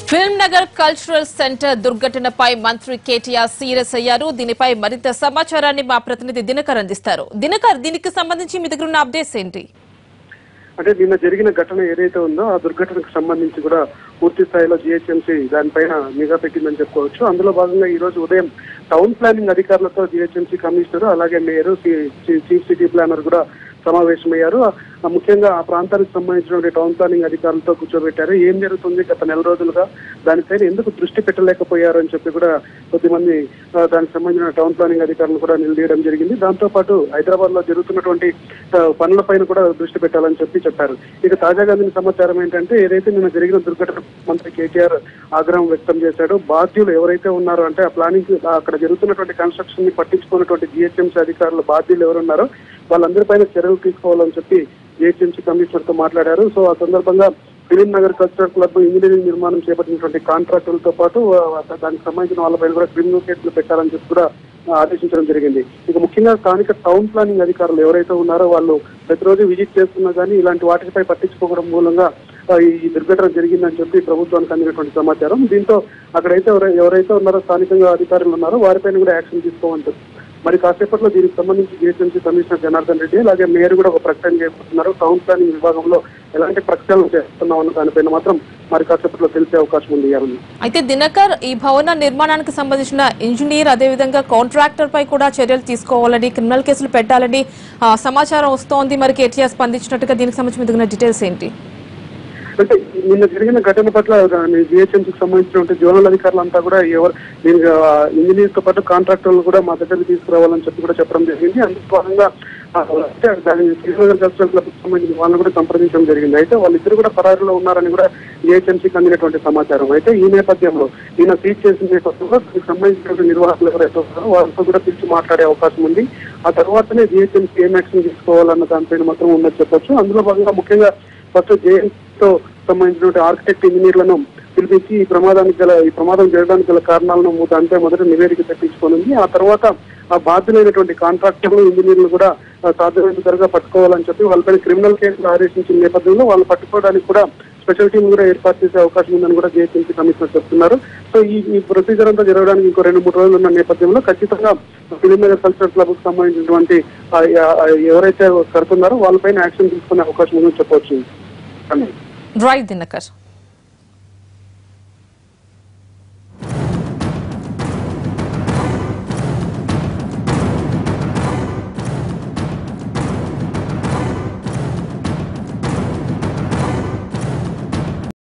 Film Nagar cultural centre దుర్ఘటనపై మంత్రి KTR serious అయ్యారు. దీనిపై మరింత సమాచారాన్ని మా ప్రతినిధి దినకర్ అందిస్తారు. దినకర్, దీనికి సంబంధించి మీ దగ్గర ఉన్న అప్డేట్స్ ఏంటి? అంటే నిన్న జరిగిన ఘటన ఏదైతే ఉందో ఆ దుర్ఘటనకు సంబంధించి కూడా పూర్తి స్థాయిలో జీహెచ్ఎంసీ దానిపైన నిఘా పెట్టిందని చెప్పుకోవచ్చు. అందులో భాగంగా ఈ రోజు ఉదయం టౌన్ ప్లానింగ్ అధికారులతో జీహెచ్ఎంసీ కమిషనర్ అలాగే మేయర్, చీఫ్ సిటీ ప్లానర్ కూడా సమావేశమయ్యారు. ముఖ్యంగా ఆ ప్రాంతానికి సంబంధించిన టౌన్ ప్లానింగ్ అధికారులతో కూర్చోబెట్టారు. ఏం జరుగుతుంది గత నెల రోజులుగా, దానిపైన ఎందుకు దృష్టి పెట్టలేకపోయారు అని చెప్పి కూడా కొద్దిమంది దానికి సంబంధించిన టౌన్ ప్లానింగ్ అధికారులు కూడా నిలదీయడం జరిగింది. దాంతో పాటు హైదరాబాద్ లో జరుగుతున్నటువంటి పనులపైన కూడా దృష్టి పెట్టాలని చెప్పారు. ఇక తాజాగా అందిన సమాచారం ఏంటంటే, ఏదైతే నిన్న జరిగిన దుర్ఘటన మంత్రి కేటీఆర్ ఆగ్రహం వ్యక్తం చేశాడు. బాధ్యులు ఎవరైతే ఉన్నారో, అంటే ఆ ప్లానింగ్ అక్కడ జరుగుతున్నటువంటి కన్స్ట్రక్షన్ ని పట్టించుకున్నటువంటి జీహెచ్ఎంసీ అధికారులు బాధ్యులు ఎవరున్నారో వాళ్ళందరిపైన చర్యలు తీసుకోవాలని చెప్పి జీహెచ్ఎంసీ కమిషనర్ తో మాట్లాడారు. సో ఆ సందర్భంగా film Nagar cultural club engineering నిర్మాణం చేపట్టినటువంటి కాంట్రాక్టులతో పాటు దానికి సంబంధించిన వాళ్ళపైన కూడా క్రిమినల్ కేసులు పెట్టాలని చెప్పి కూడా ఆదేశించడం జరిగింది. ఇక ముఖ్యంగా స్థానిక టౌన్ ప్లానింగ్ అధికారులు ఎవరైతే ఉన్నారో వాళ్ళు ప్రతిరోజు విజిట్ చేస్తున్నా కానీ ఇలాంటి వాటిపై పట్టించుకోవడం మూలంగా ఈ దుర్ఘటన జరిగిందని చెప్పి ప్రభుత్వానికి అందినటువంటి సమాచారం. దీంతో అక్కడైతే ఎవరైతే ఉన్నారో స్థానికంగా అధికారులు ఉన్నారో వారిపైన కూడా యాక్షన్ తీసుకోవాలి. మరి కాసేపట్లో దీనికి సంబంధించి జీహెచ్ఎంసీ కమిషనర్ జనార్దన్ రెడ్డి అలాగే మేయర్ కూడా ఒక ప్రకటన చేయబోతున్నారు. టౌన్ ప్లానింగ్ విభాగంలో ఎలాంటి ప్రకటనలు చేస్తున్నాం అన్న దానిపైన మాత్రం మరి కాసేపట్లో తెలిసే అవకాశం ఉంది. అయితే దినకర్, ఈ భవన నిర్మాణానికి సంబంధించిన ఇంజనీర్ అదేవిధంగా కాంట్రాక్టర్ పై కూడా చర్యలు తీసుకోవాలని, క్రిమినల్ కేసులు పెట్టాలని సమాచారం వస్తోంది. మరి కేటీఆర్ స్పందించినట్టుగా దీనికి సంబంధించిన డీటెయిల్స్ ఏంటి? అంటే నిన్న జరిగిన ఘటన పట్ల జీహెచ్ఎంసీకి సంబంధించిన జోనల్ అధికారులంతా కూడా దీనికి ఇంజనీర్ తో పాటు కాంట్రాక్టర్లు కూడా మా దగ్గరికి తీసుకురావాలని చెప్పి కూడా చెప్పడం జరిగింది. అందుకు భాగంగా శ్రీనగర్ కల్చరల్ క్లబ్ సంబంధించిన వాళ్ళని కూడా సంప్రదించడం జరిగింది. అయితే వాళ్ళిద్దరు కూడా పరారులో ఉన్నారని కూడా జీహెచ్ఎంసీకి అందినటువంటి సమాచారం. అయితే ఈ నేపథ్యంలో ఈయన సీజ్ చేసిన నేపథ్యంలో దీనికి సంబంధించినటువంటి నిర్వాహకులు ఎవరైతే ఉన్నారో వాళ్ళతో కూడా పిలిచి మాట్లాడే అవకాశం ఉంది. ఆ తర్వాతనే జీహెచ్ఎంసీ ఏం యాక్షన్ తీసుకోవాలన్న దానిపైన మాత్రం ఉన్నది చెప్పొచ్చు. అందులో భాగంగా ముఖ్యంగా ఫస్ట్ జేఎన్తో సంబంధించిన ఆర్కిటెక్ట్ ఇంజనీర్లను పిలిపించి ఈ ప్రమాదం జరగడానికి గల కారణాలను దానిపై మొదట నివేదిక తెప్పించుకోనుంది. ఆ తర్వాత ఆ బాధ్యులైనటువంటి కాంట్రాక్టర్లు, ఇంజనీర్లు కూడా సాధ్యమైన త్వరగా పట్టుకోవాలని చెప్పి వాళ్ళపైన క్రిమినల్ కేసులు ఆదేశించిన నేపథ్యంలో వాళ్ళు పట్టుకోవడానికి కూడా స్పెషల్ టీం కూడా ఏర్పాటు చేసే అవకాశం ఉందని కూడా జీహెచ్ఎంసీ కమిషనర్ చెప్తున్నారు. సో ఈ ప్రొసీజర్ అంతా జరగడానికి ఇంకో 2-3 రోజులు ఉన్న నేపథ్యంలో ఖచ్చితంగా ఫిలిం నగర్ కల్చరల్ క్లబ్ కు సంబంధించినటువంటి ఎవరైతే కడుతున్నారో వాళ్ళపైన యాక్షన్ తీసుకునే అవకాశం ఉందని చెప్పవచ్చు. రైట్ దినకర్.